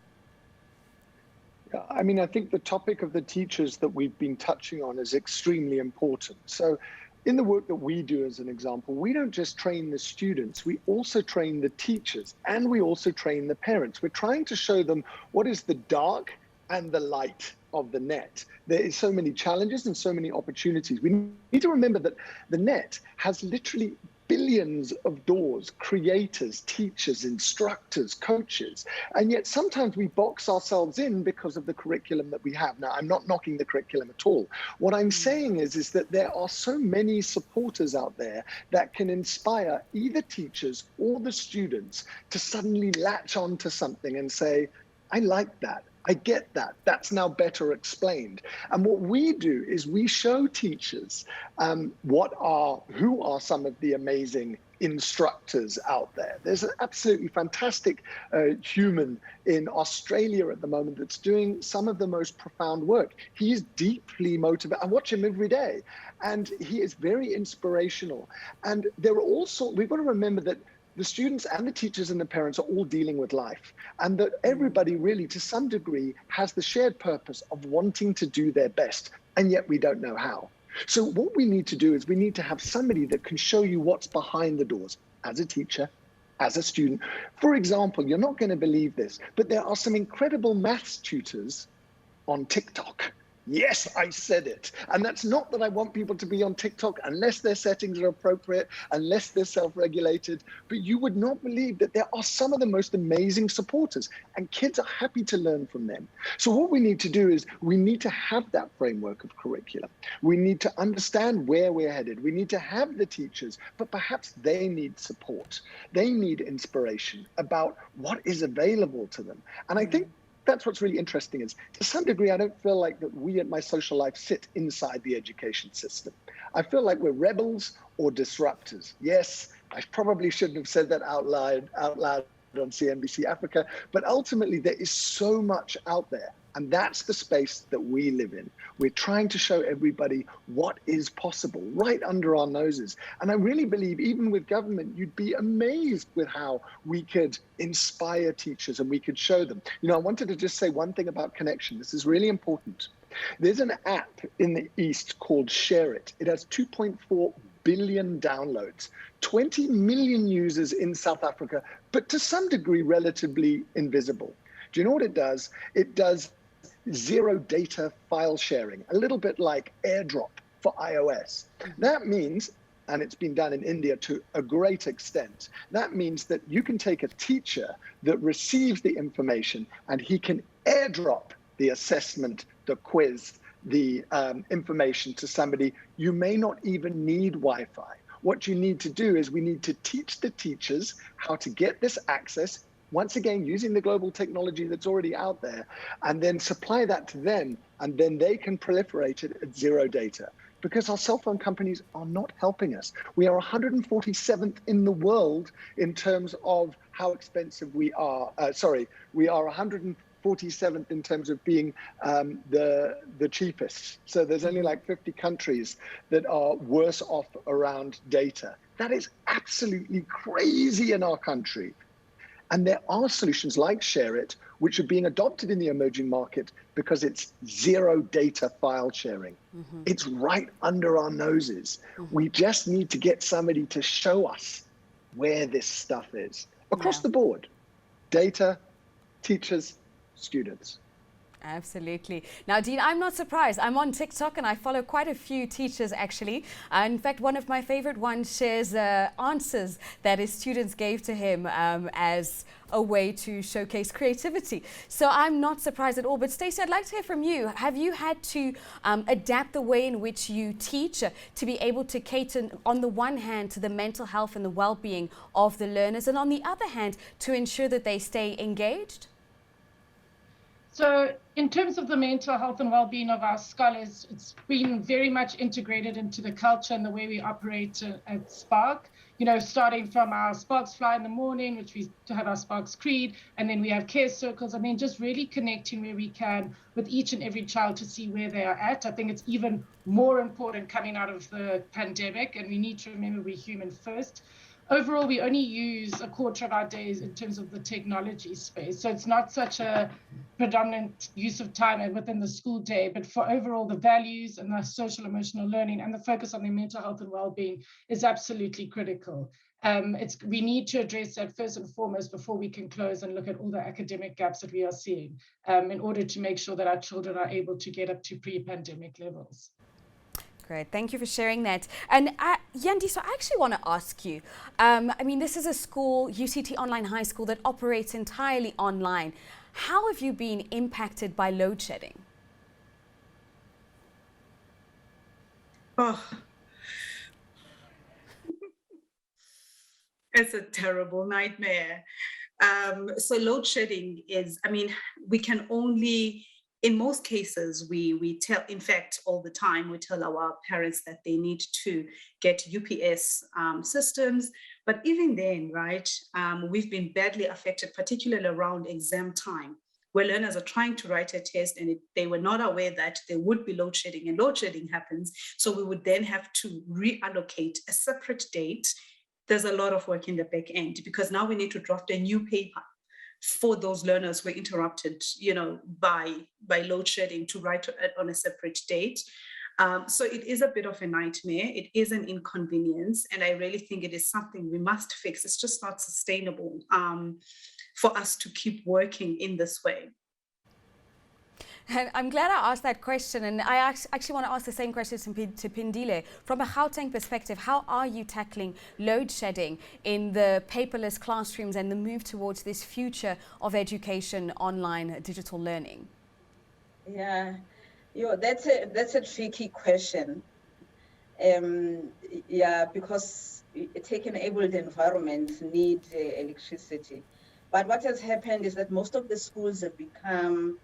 I mean, I think the topic of the teachers that we've been touching on is extremely important. So in the work that we do, as an example, we don't just train the students, we also train the teachers, and we also train the parents. We're trying to show them what is the dark and the light of the net. There is so many challenges and so many opportunities. We need to remember that the net has literally billions of doors, creators, teachers, instructors, coaches, and yet sometimes we box ourselves in because of the curriculum that we have. Now, I'm not knocking the curriculum at all. What I'm saying is that there are so many supporters out there that can inspire either teachers or the students to suddenly latch on to something and say, I like that. I get that. That's now better explained. And what we do is we show teachers who are some of the amazing instructors out there. There's an absolutely fantastic human in Australia at the moment that's doing some of the most profound work. He is deeply motivated. I watch him every day, and he is very inspirational. And there are also, we've got to remember that the students and the teachers and the parents are all dealing with life, and that everybody really, to some degree, has the shared purpose of wanting to do their best, and yet we don't know how. So what we need to do is we need to have somebody that can show you what's behind the doors as a teacher, as a student. For example, you're not going to believe this, but there are some incredible maths tutors on TikTok. Yes, I said it. And that's not that I want people to be on TikTok unless their settings are appropriate, unless they're self-regulated. But you would not believe that there are some of the most amazing supporters, and kids are happy to learn from them. So what we need to do is we need to have that framework of curriculum. We need to understand where we're headed. We need to have the teachers, but perhaps they need support. They need inspiration about what is available to them. And I think that's what's really interesting is, to some degree, I don't feel like that we at My Social Life sit inside the education system. I feel like we're rebels or disruptors. Yes, I probably shouldn't have said that out loud on CNBC Africa, but ultimately there is so much out there. And that's the space that we live in. We're trying to show everybody what is possible right under our noses. And I really believe even with government, you'd be amazed with how we could inspire teachers and we could show them. You know, I wanted to just say one thing about connection. This is really important. There's an app in the East called Share It. It has 2.4 billion downloads, 20 million users in South Africa, but to some degree relatively invisible. Do you know what it does? It does zero data file sharing, a little bit like AirDrop for iOS. That means, and it's been done in India to a great extent, that means that you can take a teacher that receives the information and he can AirDrop the assessment, the quiz, the information to somebody. You may not even need Wi-Fi. What you need to do is we need to teach the teachers how to get this access, once again, using the global technology that's already out there, and then supply that to them, and then they can proliferate it at zero data. Because our cell phone companies are not helping us. We are 147th in the world in terms of how expensive we are. We are 147th in terms of being the cheapest. So there's only like 50 countries that are worse off around data. That is absolutely crazy in our country. And there are solutions like Share It, which are being adopted in the emerging market because it's zero data file sharing. It's right under our noses. We just need to get somebody to show us where this stuff is across the board. Data, teachers, students. Absolutely. Now, Dean, I'm not surprised. I'm on TikTok and I follow quite a few teachers, actually. In fact, one of my favorite ones shares answers that his students gave to him as a way to showcase creativity. So I'm not surprised at all. But Stacey, I'd like to hear from you. Have you had to adapt the way in which you teach to be able to cater, on the one hand, to the mental health and the well-being of the learners, and on the other hand, to ensure that they stay engaged? So in terms of the mental health and well-being of our scholars, it's been very much integrated into the culture and the way we operate at Spark. You know, starting from our Sparks Fly in the morning, which we have our Sparks Creed, and then we have care circles, and then just really connecting where we can with each and every child to see where they are at. I think it's even more important coming out of the pandemic, and we need to remember we're human first. overall, we only use a quarter of our days in terms of the technology space. So it's not such a predominant use of time within the school day, but for overall the values and the social emotional learning and the focus on their mental health and well-being is absolutely critical. We need to address that first and foremost before we can close and look at all the academic gaps that we are seeing in order to make sure that our children are able to get up to pre-pandemic levels. Great, thank you for sharing that. And Yandi, so I actually want to ask you, I mean, this is a school, UCT Online High School, that operates entirely online. How have you been impacted by load shedding? Oh, it's a terrible nightmare. So load shedding is, I mean, we can only, in most cases, we tell, in fact, all the time, we tell our parents that they need to get UPS systems. But even then, right, we've been badly affected, particularly around exam time, where learners are trying to write a test and they were not aware that there would be load shedding, and load shedding happens. So we would then have to reallocate a separate date. There's a lot of work in the back end because now we need to draft a new paper for those learners who were interrupted, you know, by load shedding to write on a separate date. So it is a bit of a nightmare. It is an inconvenience, and I really think it is something we must fix. It's just not sustainable for us to keep working in this way. And I'm glad I asked that question, and I actually want to ask the same question to Pindile. From a Gauteng perspective, how are you tackling load shedding in the paperless classrooms and the move towards this future of education, online digital learning? Yeah, that's a tricky question. Yeah, because a tech-enabled environment need electricity. But what has happened is that most of the schools have become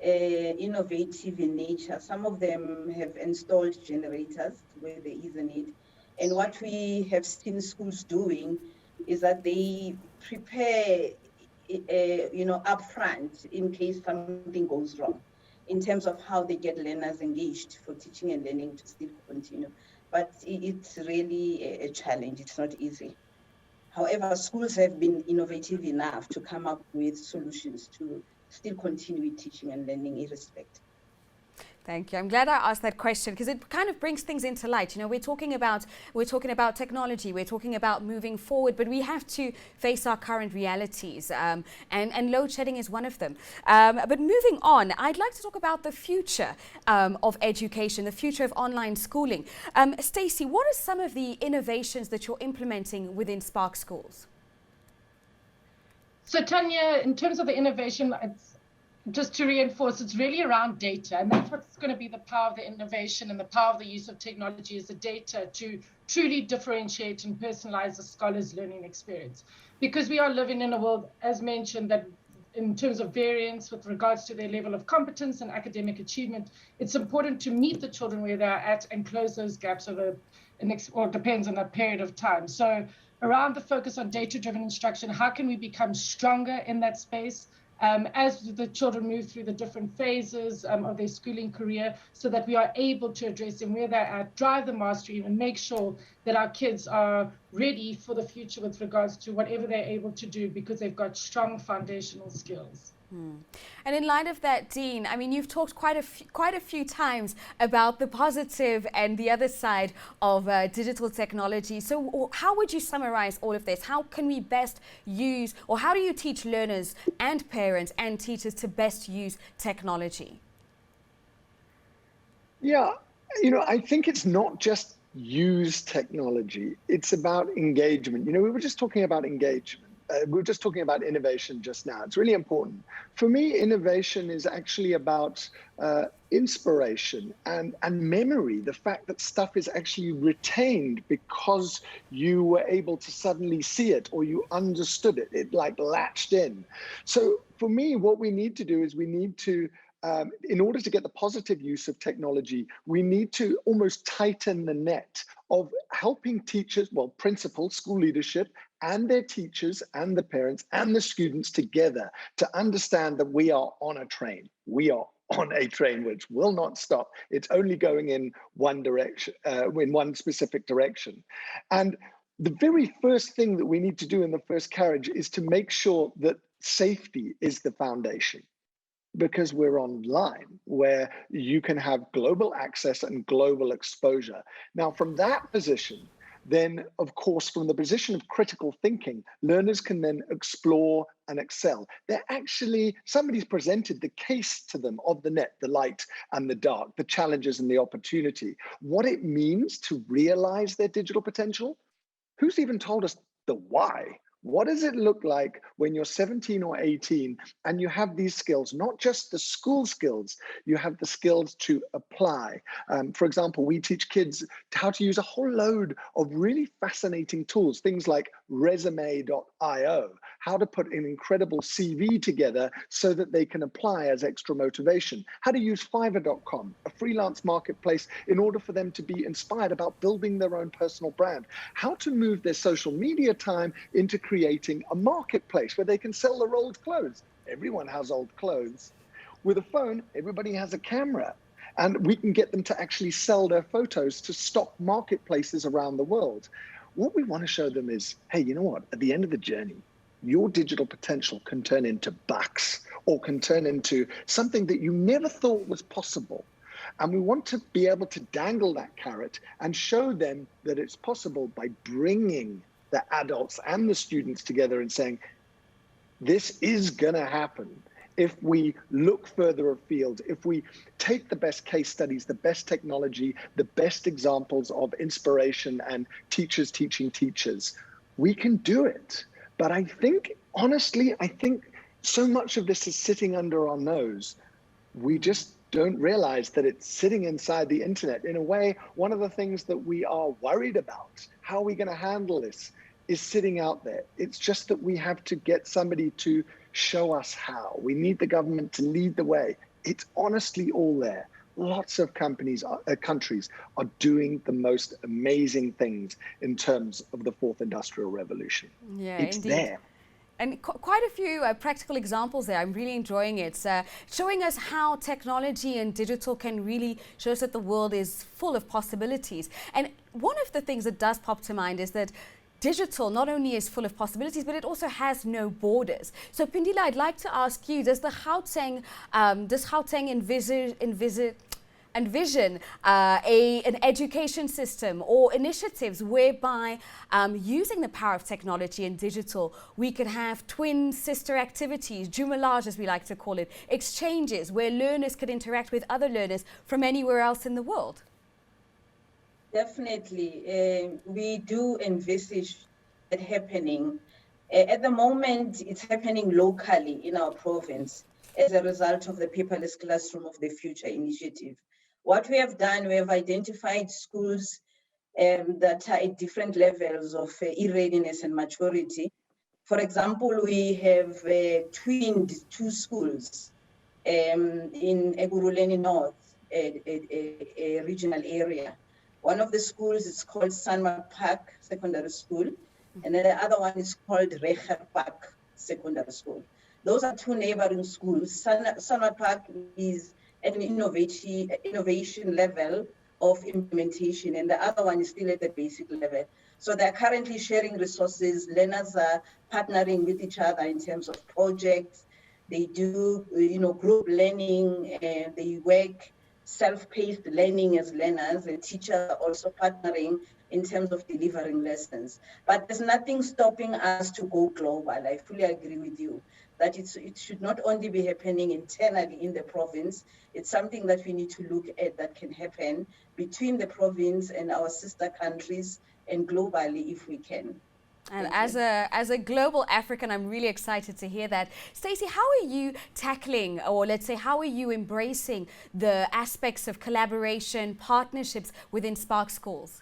innovative in nature. Some of them have installed generators where there is a need. And what we have seen schools doing is that they prepare, upfront in case something goes wrong, in terms of how they get learners engaged for teaching and learning to still continue. But it's really a challenge. It's not easy. However, schools have been innovative enough to come up with solutions to still continue teaching and learning irrespective. Thank you. I'm glad I asked that question because it kind of brings things into light. You know, we're talking about technology, we're talking about moving forward, but we have to face our current realities, and load shedding is one of them. But moving on, I'd like to talk about the future of education, the future of online schooling. Stacey, what are some of the innovations that you're implementing within Spark Schools? So Tanya, in terms of the innovation, it's just to reinforce, it's really around data, and that's what's going to be the power of the innovation and the power of the use of technology is the data to truly differentiate and personalize the scholar's learning experience. Because we are living in a world, as mentioned, that in terms of variance with regards to their level of competence and academic achievement, it's important to meet the children where they're at and close those gaps over or depends on a period of time. So around the focus on data-driven instruction, how can we become stronger in that space as the children move through the different phases of their schooling career, so that we are able to address them where they're at, drive the mastery, and make sure that our kids are ready for the future with regards to whatever they're able to do because they've got strong foundational skills. And in light of that, Dean, I mean, you've talked quite a few times about the positive and the other side of digital technology. So how would you summarize all of this? How can we best use, or how do you teach learners and parents and teachers to best use technology? Yeah, I think it's not just use technology. It's about engagement. We were just talking about engagement. We were just talking about innovation just now. It's really important. For me, innovation is actually about inspiration and memory, the fact that stuff is actually retained because you were able to suddenly see it or you understood it. It like latched in. So for me, what we need to do is we need to, in order to get the positive use of technology, we need to almost tighten the net of helping teachers, principals, school leadership, and their teachers and the parents and the students together to understand that we are on a train. We are on a train which will not stop. It's only going in one direction, in one specific direction. And the very first thing that we need to do in the first carriage is to make sure that safety is the foundation, because we're online where you can have global access and global exposure. Now, from that position, then, of course, from the position of critical thinking, learners can then explore and excel. They're actually, somebody's presented the case to them of the net, the light and the dark, the challenges and the opportunity, what it means to realize their digital potential. Who's even told us the why? What does it look like when you're 17 or 18 and you have these skills, not just the school skills, you have the skills to apply. For example, we teach kids how to use a whole load of really fascinating tools, things like resume.io, how to put an incredible CV together so that they can apply as extra motivation, how to use Fiverr.com, a freelance marketplace, in order for them to be inspired about building their own personal brand, how to move their social media time into creating a marketplace where they can sell their old clothes. Everyone has old clothes. With a phone, everybody has a camera, and we can get them to actually sell their photos to stock marketplaces around the world. What we want to show them is, hey, you know what? At the end of the journey, your digital potential can turn into bucks or can turn into something that you never thought was possible. And we want to be able to dangle that carrot and show them that it's possible by bringing the adults and the students together and saying, this is going to happen if we look further afield, if we take the best case studies, the best technology, the best examples of inspiration and teachers teaching teachers. We can do it. But I think, honestly, I think so much of this is sitting under our nose. We just don't realize that it's sitting inside the internet. In a way, one of the things that we are worried about, how are we going to handle this, is sitting out there. It's just that we have to get somebody to show us how. We need the government to lead the way. It's honestly all there. Lots of countries are doing the most amazing things in terms of the fourth industrial revolution. Yeah, it's indeed. there. And quite a few practical examples there. I'm really enjoying it. Showing us how technology and digital can really show us that the world is full of possibilities. And one of the things that does pop to mind is that digital not only is full of possibilities, but it also has no borders. So Pindila, I'd like to ask you, does Gauteng envision an education system or initiatives whereby using the power of technology and digital, we could have twin sister activities, jumelage as we like to call it, exchanges where learners could interact with other learners from anywhere else in the world? Definitely. We do envisage it happening. At the moment, it's happening locally in our province as a result of the Paperless Classroom of the Future initiative. What we have done, we have identified schools that are at different levels of e-readiness and maturity. For example, we have twinned 2 schools in Ekurhuleni North, a regional area. One of the schools is called Sanma Park Secondary School, and then the other one is called Recher Park Secondary School. Those are 2 neighboring schools. Sanma Park is at an innovation level of implementation, and the other one is still at the basic level. So they're currently sharing resources. Learners are partnering with each other in terms of projects. They do, group learning, and they work self-paced learning as learners. The teachers are also partnering in terms of delivering lessons. But there's nothing stopping us to go global. I fully agree with you that it should not only be happening internally in the province, it's something that we need to look at that can happen between the province and our sister countries and globally if we can. And as a global African, I'm really excited to hear that. Stacey, how are you tackling, or let's say, how are you embracing the aspects of collaboration, partnerships within Spark Schools?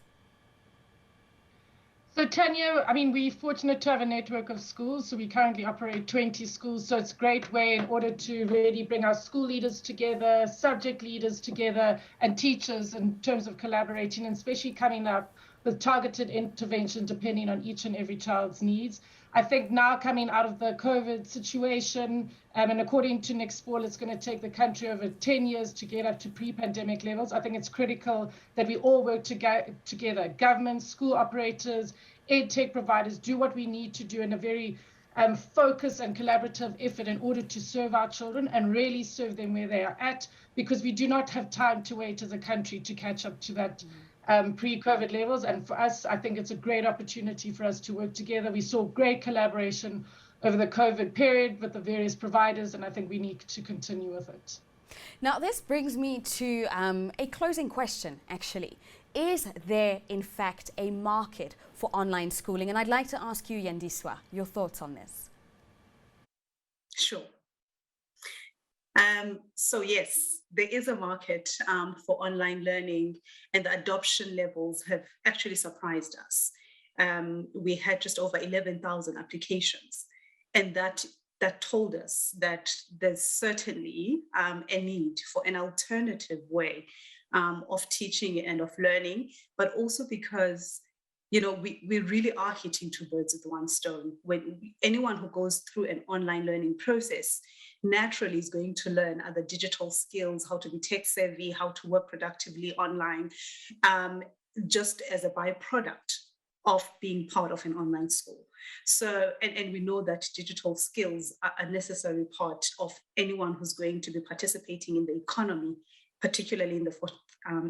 So Tanya, we're fortunate to have a network of schools. So we currently operate 20 schools. So it's a great way in order to really bring our school leaders together, subject leaders together, and teachers in terms of collaborating, and especially coming up with targeted intervention depending on each and every child's needs. I think now coming out of the COVID situation, and according to Nick Spall, it's going to take the country over 10 years to get up to pre-pandemic levels. I think it's critical that we all work together, government, school operators, ed tech providers do what we need to do in a very focused and collaborative effort in order to serve our children and really serve them where they are at, because we do not have time to wait as a country to catch up to that pre-COVID levels. And for us, I think it's a great opportunity for us to work together. We saw great collaboration over the COVID period with the various providers, and I think we need to continue with it. Now, this brings me to a closing question, actually. Is there, in fact, a market for online schooling? And I'd like to ask you, Yandiswa, your thoughts on this. Sure. So yes, there is a market for online learning, and the adoption levels have actually surprised us. We had just over 11,000 applications, and that told us that there's certainly a need for an alternative way of teaching and of learning, but also because, you know, we really are hitting two birds with one stone. When anyone who goes through an online learning process naturally is going to learn other digital skills, how to be tech savvy, how to work productively online, just as a byproduct of being part of an online school. So, and we know that digital skills are a necessary part of anyone who's going to be participating in the economy, particularly in the fourth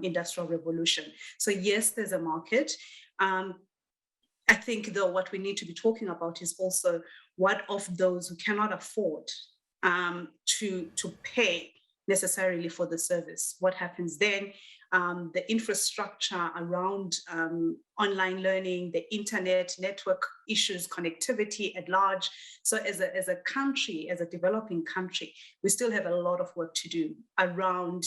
industrial revolution. So yes, there's a market. I think though what we need to be talking about is also what of those who cannot afford to pay necessarily for the service, what happens then? The infrastructure around online learning, the internet, network issues, connectivity at large. So as a country, as a developing country, we still have a lot of work to do around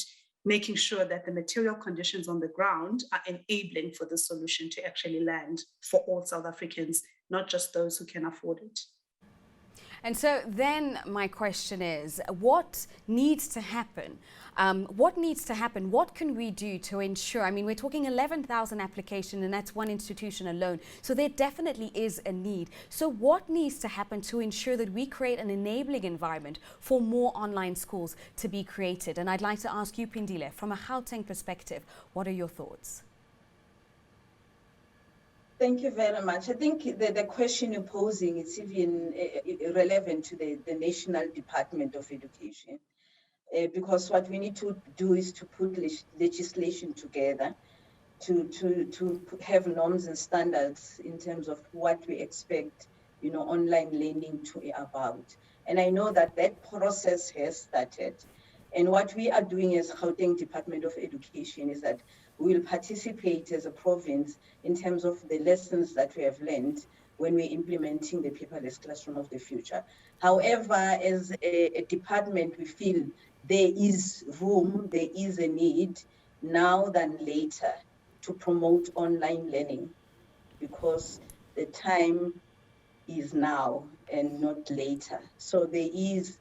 making sure that the material conditions on the ground are enabling for the solution to actually land for all South Africans, not just those who can afford it. And so then my question is, what needs to happen? What needs to happen? What can we do to ensure? I mean, we're talking 11,000 applications, and that's one institution alone. So there definitely is a need. So what needs to happen to ensure that we create an enabling environment for more online schools to be created? And I'd like to ask you, Pindile, from a Gauteng perspective, what are your thoughts? Thank you very much. I think the question you're posing is even relevant to the National Department of Education, because what we need to do is to put legislation together to have norms and standards in terms of what we expect, you know, online learning to be about. And I know that process has started. And what we are doing as Gauteng Department of Education is that we will participate as a province in terms of the lessons that we have learned when we're implementing the paperless classroom of the future. However, as a department, we feel there is room, there is a need now than later to promote online learning, because the time is now and not later. So there is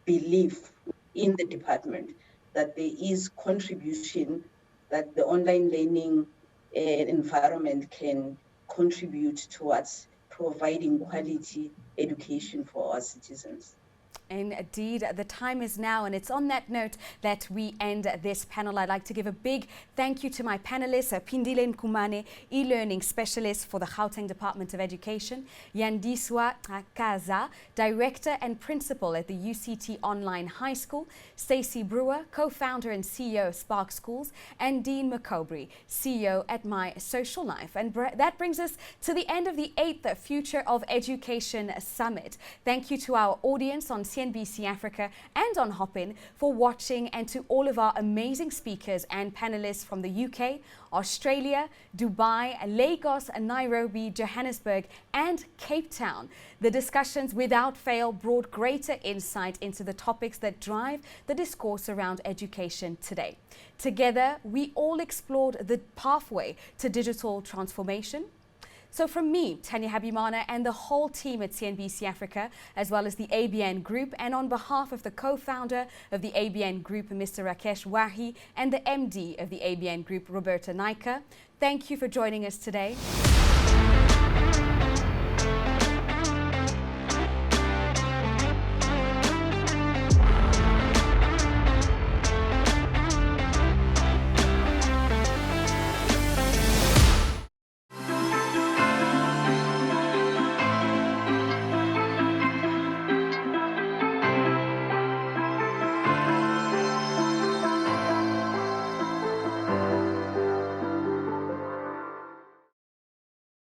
belief in the department that there is contribution that the online learning environment can contribute towards providing quality education for our citizens. Indeed, the time is now, and it's on that note that we end this panel. I'd like to give a big thank you to my panelists, Pindile Nkumane, e-learning specialist for the Gauteng Department of Education, Yandiswa Kaza, director and principal at the UCT Online High School, Stacey Brewer, co-founder and CEO of Spark Schools, and Dean McCobrey, CEO at My Social Life. And that brings us to the end of the 8th Future of Education Summit. Thank you to our audience on CNBC Africa and on Hopin for watching, and to all of our amazing speakers and panelists from the UK, Australia, Dubai, Lagos, Nairobi, Johannesburg and Cape Town. The discussions without fail brought greater insight into the topics that drive the discourse around education today. Together, we all explored the pathway to digital transformation. So from me, Tanya Habimana, and the whole team at CNBC Africa, as well as the ABN Group, and on behalf of the co-founder of the ABN Group, Mr. Rakesh Wahi, and the MD of the ABN Group, Roberta Naika, thank you for joining us today.